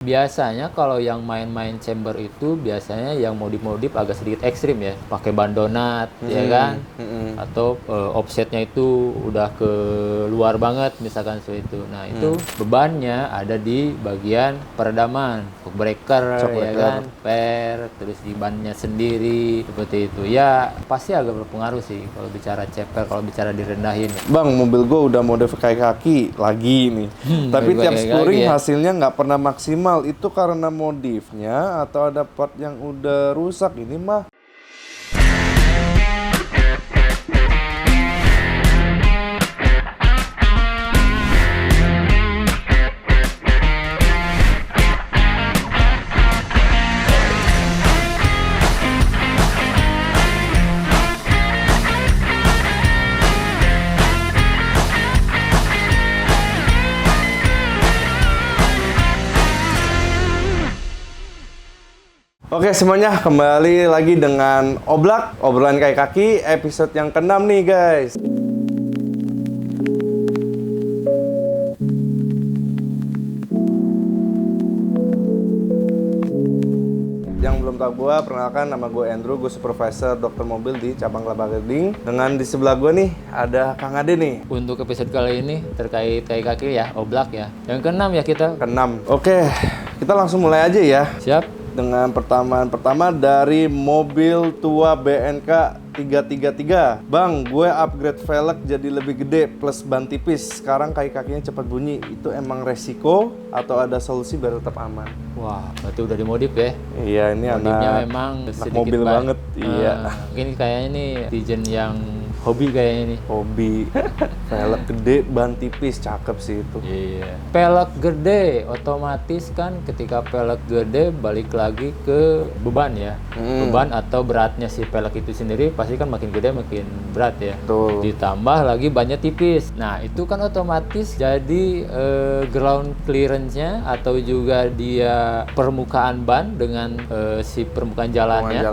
Biasanya kalau yang main-main chamber itu biasanya yang modif-modif agak sedikit ekstrim ya, pakai ban donat ya kan, atau offsetnya itu udah ke luar banget misalkan seperti itu. Nah itu bebannya ada di bagian peredaman, shock breaker ya kan, per, terus di bannya sendiri seperti itu. Ya pasti agak berpengaruh sih kalau bicara ceper, kalau bicara direndahin. Bang, mobil gue udah mode kaki lagi nih. Tapi tiap touring hasilnya nggak pernah maksimal. Itu karena modifnya atau ada part yang udah rusak ini mah? Oke semuanya, kembali lagi dengan Oblak, obrolan kayak kaki, episode yang ke-6 nih guys. Yang belum tahu gue, perkenalkan nama gue Andrew, gue supervisor dokter mobil di cabang Kelapa Gading. Dengan di sebelah gue nih, ada Kang Ade nih. Untuk episode kali ini terkait kayak kaki ya, Oblak ya. Yang ke-6 ya kita. Ke-6. Oke, kita langsung mulai aja ya. Siap. Dengan pertama dari mobil tua BNK 333. Bang, gue upgrade velg jadi lebih gede plus ban tipis. Sekarang kakinya cepat bunyi. Itu emang resiko atau ada solusi biar tetap aman? Wah, berarti udah dimodif ya? Iya, ini modifnya anak memang sedikit mobil banget. Iya. Mungkin kayaknya nih netizen yang hobi kayaknya nih. Hobi. Velg gede, ban tipis, cakep sih itu. Iya. Velg gede, otomatis kan ketika velg gede balik lagi ke beban ya. Beban atau beratnya si velg itu sendiri pasti kan makin gede makin berat ya. Betul. Ditambah lagi bannya tipis. Nah itu kan otomatis jadi ground clearance-nya atau juga dia permukaan ban dengan si permukaan jalannya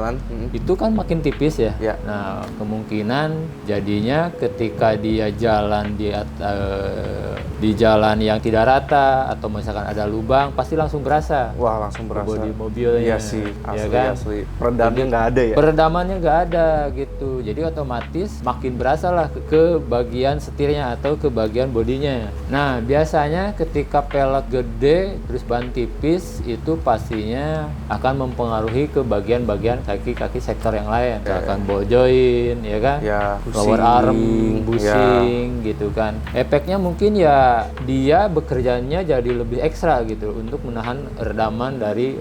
itu kan makin tipis ya. Ya. Nah kemungkinan jadinya ketika dia jalan di jalan yang tidak rata atau misalkan ada lubang pasti langsung berasa. Wah, langsung berasa. Bodi mobilnya. Iya sih, asli, ya kan? asli. Peredamnya nggak ada ya? Peredamannya nggak ada gitu. Jadi otomatis makin berasa lah ke bagian setirnya atau ke bagian bodinya. Nah, biasanya ketika velg gede terus ban tipis itu pastinya akan mempengaruhi ke bagian-bagian kaki-kaki sektor yang lain. Misalkan ball joint, ya kan? Ya, Lower arm, bushing, gitu kan. Efeknya mungkin ya dia bekerjanya jadi lebih ekstra gitu untuk menahan redaman dari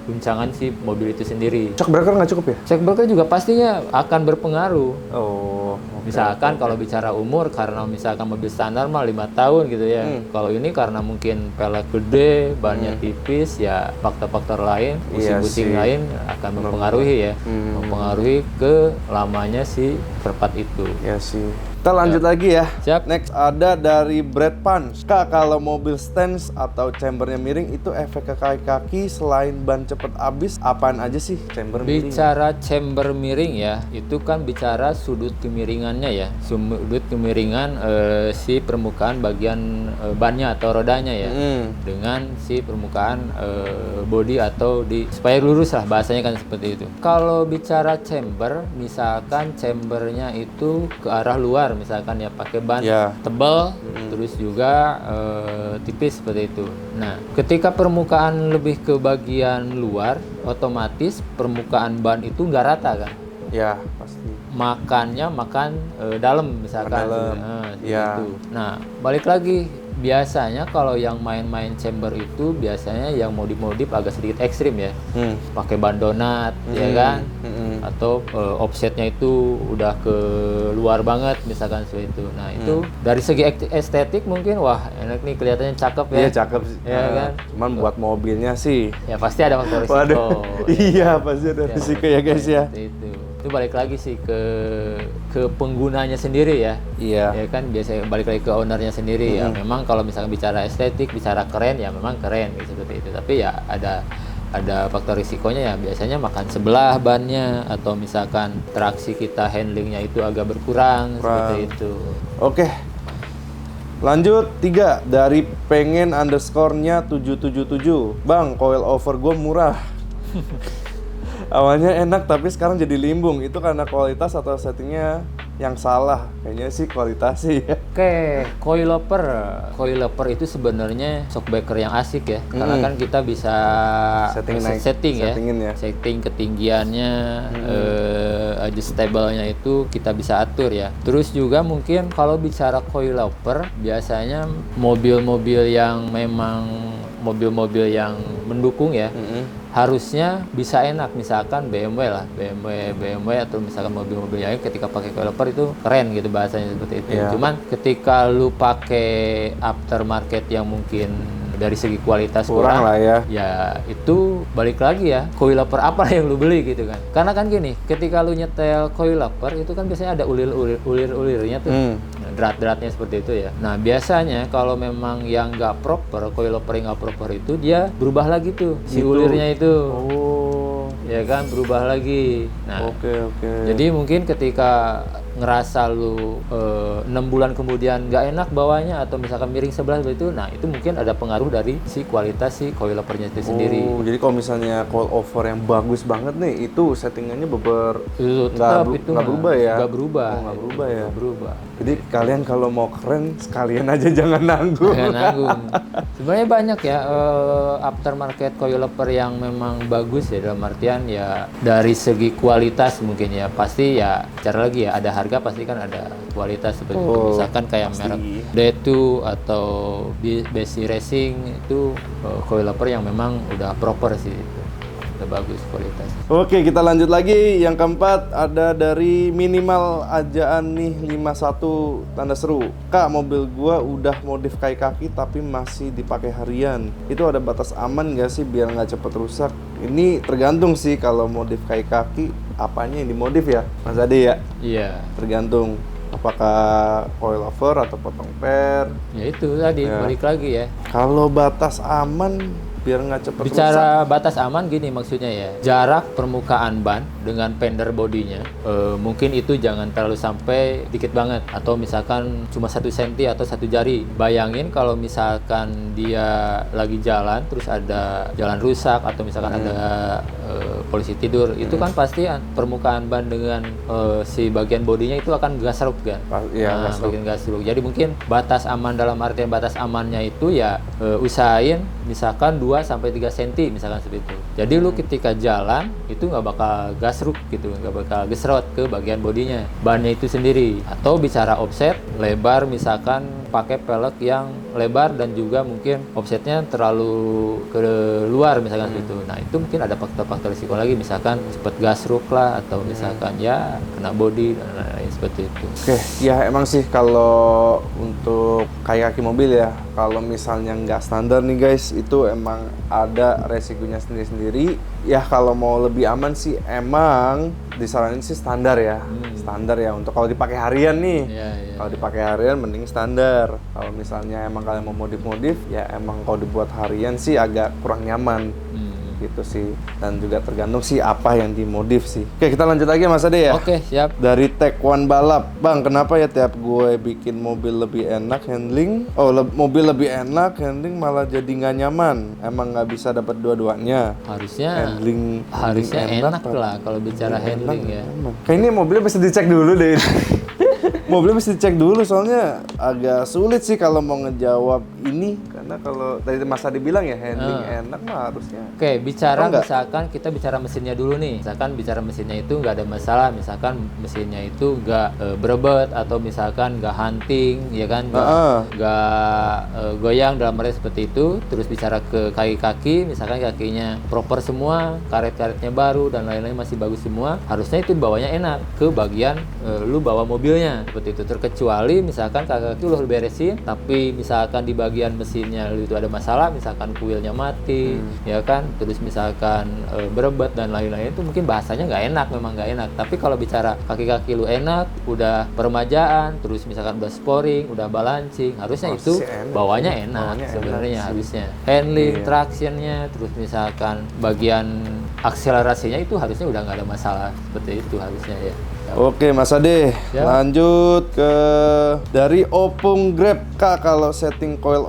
guncangan si mobil itu sendiri. Shock breaker nggak cukup ya? Shock breaker juga pastinya akan berpengaruh. Oh, Misalkan kalau bicara umur, karena misalkan mobil standar mah 5 tahun gitu ya. Kalau ini karena mungkin velg gede, bannya tipis, ya faktor-faktor lain, busing-busing lain akan mempengaruhi ya. Mempengaruhi ke lamanya si perpat itu. Ya sih. Kita lanjut lagi ya. Siap. Next ada dari Brad Punch. Kak, kalau mobil stance atau chambernya miring itu efek ke kaki selain ban cepet habis, apaan aja sih chamber miring? Bicara chamber miring ya, itu kan bicara sudut kemiringannya ya. Sudut kemiringan si permukaan bagian bannya atau rodanya ya. Dengan si permukaan bodi atau supaya lurus lah bahasanya kan seperti itu. Kalau bicara chamber, misalkan chambernya itu ke arah luar, misalkan ya pakai ban tebal, terus juga tipis seperti itu. Nah, ketika permukaan lebih ke bagian luar, otomatis permukaan ban itu nggak rata kan? Ya, pasti. Makan dalam misalkan. Itu. Nah, balik lagi. Biasanya kalau yang main-main chamber itu biasanya yang modif-modif agak sedikit ekstrim ya, pakai ban donat ya kan, atau offsetnya itu udah ke luar banget misalkan seperti itu. Nah itu dari segi estetik mungkin wah enak nih kelihatannya cakep ya. Iya cakep sih. Ya kan. Cuman buat mobilnya sih. Ya pasti ada faktor risiko. Waduh. Iya pasti ada risiko ya guys ya. Itu balik lagi sih ke penggunanya sendiri ya. Iya. Ya kan biasanya balik lagi ke ownernya sendiri ya. Memang kalau misalkan bicara estetik, bicara keren ya memang keren gitu, seperti itu. Tapi ya ada faktor risikonya ya biasanya makan sebelah bannya atau misalkan traksi kita handlingnya itu agak berkurang. Seperti itu. Oke. Lanjut 3 dari pengen_nya 777. Bang, coil over gue murah. Awalnya enak tapi sekarang jadi limbung. Itu karena kualitas atau settingnya yang salah? Kayaknya sih kualitas sih. Oke, coilover itu sebenarnya shockbreaker yang asik ya, karena kan kita bisa settingin ya, setting ketinggiannya, adjustable-nya itu kita bisa atur ya. Terus juga mungkin kalau bicara coilover, biasanya mobil-mobil yang memang mobil-mobil yang mendukung ya, harusnya bisa enak. Misalkan BMW lah, BMW atau misalkan mobil-mobil yang ketika pakai coilover itu keren gitu bahasanya seperti itu. Cuman ketika lu pakai aftermarket yang mungkin dari segi kualitas kurang lah ya. Ya itu balik lagi ya, coilover apa yang lu beli gitu kan. Karena kan gini, ketika lu nyetel coilover itu kan biasanya ada ulir-ulirnya tuh. Drat-dratnya seperti itu ya. Nah biasanya kalau memang yang nggak proper, coilover yang nggak proper itu dia berubah lagi tuh si ulirnya itu. Ya kan, berubah lagi. Nah, jadi mungkin ketika ngerasa lu 6 bulan kemudian nggak enak bawahnya atau misalkan miring sebelah itu, nah itu mungkin ada pengaruh dari si kualitas si coilovernya itu sendiri. Jadi kalau misalnya coilover yang bagus banget nih, itu settingannya nggak berubah ya? Nggak berubah. Nggak berubah ya? Nggak berubah. Jadi kalian kalau mau keren sekalian aja jangan nanggung. Jangan nanggung. Sebenarnya banyak ya aftermarket coilover yang memang bagus ya, dalam artian ya dari segi kualitas mungkin ya pasti ya, cara lagi ya ada harga pasti kan ada kualitas seperti itu. Misalkan kayak merek D2 atau BC Racing itu coilover yang memang udah proper sih, udah bagus kualitas. Oke, kita lanjut lagi. Yang keempat ada dari minimal ajaan nih 51 tanda seru. Kak, mobil gua udah modif kaki tapi masih dipakai harian. Itu ada batas aman nggak sih biar nggak cepet rusak? Ini tergantung sih kalau modif kaki apanya yang dimodif ya, Mas Ade ya? Iya. Tergantung apakah coilover atau potong per. Ya itu tadi balik lagi ya. Kalau batas aman biar nggak cepet bicara rusak. Batas aman gini maksudnya ya, jarak permukaan ban dengan fender bodinya mungkin itu jangan terlalu sampai dikit banget, atau misalkan cuma 1 cm atau 1 jari. Bayangin kalau misalkan dia lagi jalan terus ada jalan rusak atau misalkan ada polisi tidur, itu kan pasti permukaan ban dengan si bagian bodinya itu akan gasruk kan. Bagian gasruk. Jadi mungkin batas aman dalam artian batas amannya itu ya usahain misalkan 2-3 cm misalkan seperti itu. Jadi lu ketika jalan itu nggak bakal gasruk gitu, nggak bakal gesrot ke bagian bodinya, bannya itu sendiri. Atau bicara offset, lebar misalkan pakai pelek yang lebar dan juga mungkin offsetnya terlalu ke luar misalkan seperti itu. Nah itu mungkin ada faktor-faktor risiko lagi, misalkan cepat gasruk lah atau misalkan ya kena bodi dan lain-lain seperti itu. Oke, ya emang sih kalau untuk kaki mobil ya, kalau misalnya nggak standar nih guys, itu emang ada resikonya sendiri-sendiri. Ya kalau mau lebih aman sih emang disaranin sih standar ya. Standar ya untuk kalau dipakai harian nih. Kalau dipakai harian mending standar. Kalau misalnya emang kalian mau modif-modif, ya emang kalau dibuat harian sih agak kurang nyaman. Gitu sih, dan juga tergantung sih apa yang dimodif sih. Oke, kita lanjut lagi Mas Ade ya. Oke, siap. Dari Tech One Balap, Bang, kenapa ya tiap gue bikin mobil lebih enak handling, mobil lebih enak handling malah jadi nggak nyaman? Emang nggak bisa dapat dua-duanya? Harusnya harusnya enak lah kalau bicara handling ya. Kayaknya mobilnya bisa dicek dulu deh. Mobilnya mesti dicek dulu, soalnya agak sulit sih kalau mau ngejawab ini, karena kalau tadi Mas Adi bilang ya handling enak mah harusnya. Oke, misalkan kita bicara mesinnya dulu nih. Misalkan bicara mesinnya itu nggak ada masalah, misalkan mesinnya itu nggak berebet atau misalkan nggak hunting, ya kan, nggak goyang dalam arti seperti itu. Terus bicara ke kaki-kaki, misalkan kakinya proper semua, karet-karetnya baru dan lain-lain masih bagus semua, harusnya itu bawanya enak ke bagian lu bawa mobilnya. Seperti itu, terkecuali misalkan kaki lu beresin tapi misalkan di bagian mesinnya itu ada masalah, misalkan kuilnya mati, ya kan, terus misalkan berebet dan lain-lain, itu mungkin bahasanya memang nggak enak. Tapi kalau bicara kaki-kaki lu enak, udah peremajaan, terus misalkan udah sporing, udah balancing, harusnya itu bawanya enak sebenarnya. Harusnya handling, tractionnya, terus misalkan bagian akselerasinya itu harusnya udah nggak ada masalah, seperti itu harusnya ya. Oke Mas Ade, Ya. lanjut ke dari Opung Grab. Kak, kalau setting coil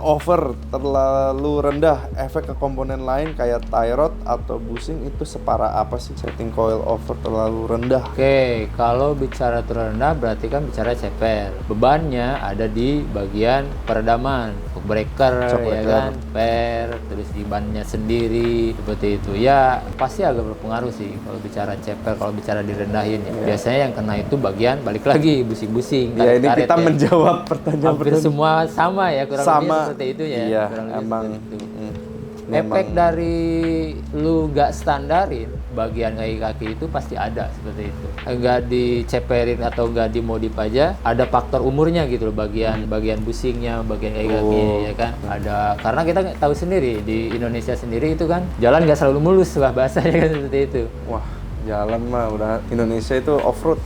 over terlalu rendah, efek ke komponen lain kayak tie rod atau bushing itu separah apa sih setting coil over terlalu rendah? Oke, kalau bicara terendah berarti kan bicara ceper. Bebannya ada di bagian peredaman, shock breaker, Shock ya breaker. kan, per, terus di bannya sendiri, seperti itu. Ya pasti agak berpengaruh sih kalau bicara ceper, kalau bicara direndahin. Ya. Biasanya yang kena itu bagian balik lagi busing-busing. Ya ini karet-karet kita ya. menjawab Hampir pertanyaan-pertanyaan. semua sama ya, kurang lebih Sama. seperti itu ya. Iya, kurang lebih emang. seperti itu. Memang. Efek dari lu gak standarin bagian kaki itu pasti ada seperti itu. Nggak diceperin atau nggak dimodif aja, ada faktor umurnya gitu loh, bagian busingnya, bagian kakinya ya kan. Ada, karena kita tahu sendiri di Indonesia sendiri itu kan jalan nggak selalu mulus lah bahasanya kan seperti itu. Wah, jalan mah udah Indonesia itu off-road.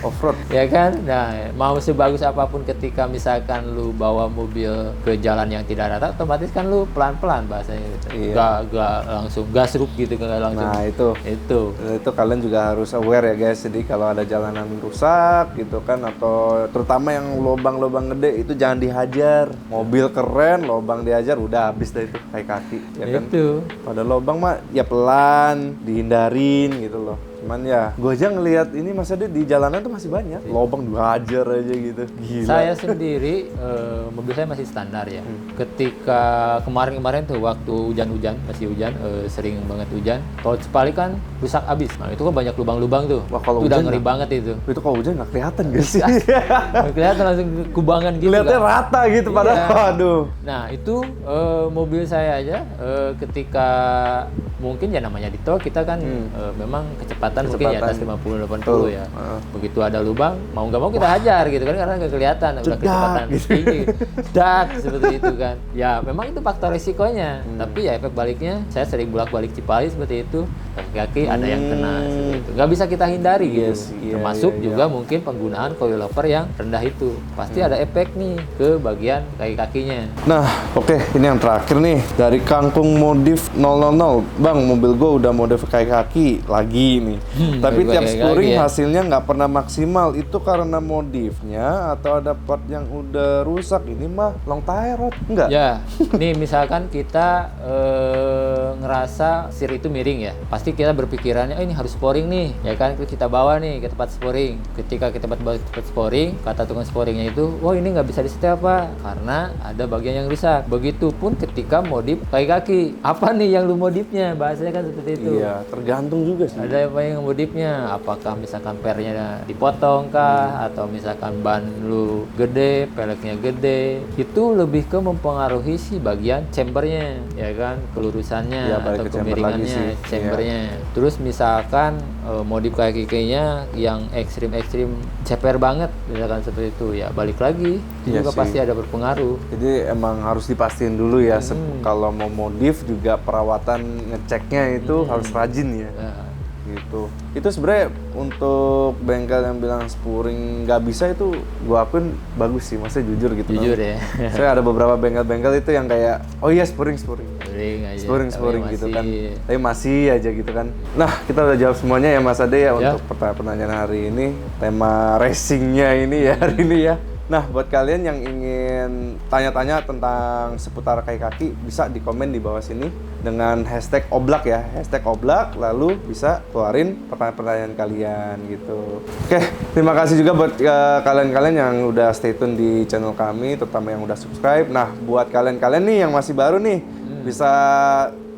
Off-road. Ya kan, nah mau sebagus apapun ketika misalkan lu bawa mobil ke jalan yang tidak rata, otomatis kan lu pelan-pelan bahasanya gitu. Iya. Nggak langsung gasruk gitu, nggak langsung. Nah, itu kalian juga harus aware ya guys. Jadi kalau ada jalanan rusak gitu kan, atau terutama yang lubang-lubang gede itu jangan dihajar. Mobil keren, lubang dihajar udah habis dah itu kayak kaki ya kan. Itu. Pada lubang mah ya pelan, dihindarin gitu loh. Cuman ya, gue aja ngelihat ini Mas Ade di jalanan tuh masih banyak lubang dihajar aja gitu. Gila. Saya sendiri mobil saya masih standar ya. Ketika kemarin-kemarin tuh waktu hujan-hujan, masih hujan, sering banget hujan, tol Cipali kan rusak abis. Nah itu kan banyak lubang-lubang tuh. Wah, kalau itu udah hujan ngeri nggak- banget itu. Itu kalau hujan nggak kelihatan gak sih? Kelihatan langsung kubangan gitu. Kelihatannya kan. rata gitu padahal. Iya. Aduh. Nah itu mobil saya aja ketika mungkin ya namanya di tol kita kan memang kecepatan mungkin di atas 50-80 ya. Begitu ada lubang mau nggak mau kita hajar gitu kan karena nggak kelihatan udah Cedak, kecepatan gitu. tinggi. Dak seperti itu kan. Ya memang itu faktor risikonya. Tapi ya efek baliknya saya sering bolak-balik Cipali seperti itu. Kaki-kaki ada yang kena seperti itu. Nggak bisa kita hindari gitu. Yes, iya, Termasuk iya, juga mungkin penggunaan coilover yang rendah itu. Pasti ada efek nih ke bagian kaki-kakinya. Nah, oke, ini yang terakhir nih dari Kangkung Modif 000. Bang, mobil gue udah modif kayak kaki lagi nih. Tapi modif tiap kayak spuring kaki ya. hasilnya nggak pernah maksimal. Itu karena modifnya atau ada part yang udah rusak? Ini mah long tie rod, enggak? Ya, nih misalkan kita ngerasa setir itu miring ya, pasti kita berpikirannya, oh ini harus sporing nih, ya kan? Terus kita bawa nih ke tempat sporing. Ketika kita bawa ke tempat sporing, kata tukang sporingnya itu, wah ini nggak bisa disetel Pak, karena ada bagian yang rusak. Begitupun ketika modif kaki, apa nih yang lu modifnya? Bahasanya kan seperti itu. Iya, tergantung juga sih. Ada apa yang modifnya? Apakah misalkan pernya dipotong kah? Atau misalkan ban lu gede, peleknya gede? Itu lebih ke mempengaruhi si bagian chambernya, ya kan? Kelurusannya Ya, balik atau ke chamber lagi kemiringannya, sih. chambernya. Terus misalkan modif kakinya yang ekstrim ceper banget, misalkan seperti itu, ya balik lagi. Itu Iya juga sih. pasti ada berpengaruh. Jadi emang harus dipastiin dulu ya, kalau mau modif juga perawatan ngeceknya itu harus rajin ya. Nah, Gitu. Itu sebenarnya untuk bengkel yang bilang spuring nggak bisa itu gua akuin bagus sih, maksudnya jujur gitu. jujur ya. Saya ada beberapa bengkel-bengkel itu yang kayak oh iya spuring Sering aja. spuring Tapi gitu masih- kan, tapi masih aja gitu kan. Nah, kita udah jawab semuanya ya Mas Ade ya, untuk pertanyaan hari ini, tema racingnya ini ya hari ini ya. Nah, buat kalian yang ingin tanya-tanya tentang seputar kaki bisa di komen di bawah sini dengan hashtag oblak ya, hashtag oblak, lalu bisa keluarin pertanyaan-pertanyaan kalian gitu. Oke, terima kasih juga buat kalian-kalian yang udah stay tune di channel kami, terutama yang udah subscribe. Nah, buat kalian-kalian nih yang masih baru nih, bisa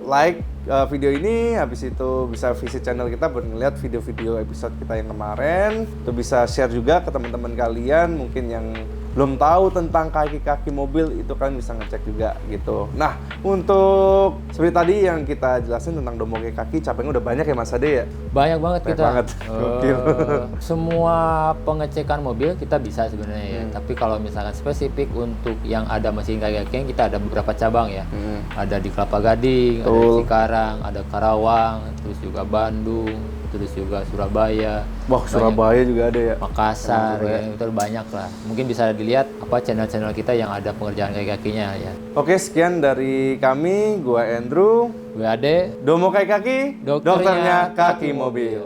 like video ini, habis itu bisa visit channel kita buat ngeliat video-video episode kita yang kemarin. Tuh bisa share juga ke teman-teman kalian mungkin yang belum tahu tentang kaki-kaki mobil, itu kan bisa ngecek juga gitu. Nah, untuk seperti tadi yang kita jelasin tentang domo kaki, capeknya udah banyak ya Mas Ade ya? Banyak banget Banyak kita. banget. Gokil. Semua pengecekan mobil kita bisa sebenarnya ya. Tapi kalau misalkan spesifik untuk yang ada mesin kaki-kakian, kita ada beberapa cabang ya. Ada di Kelapa Gading, ada di Cikarang, ada Karawang, terus juga Bandung, terus juga Surabaya. Wah, Surabaya juga ada ya? Makassar, ya, itu banyak lah. Mungkin bisa dilihat apa channel-channel kita yang ada pengerjaan kaki-kakinya ya. Oke, sekian dari kami, gua Andrew. Gue Ade, Domo kaki, Dokternya dokternya kaki mobil.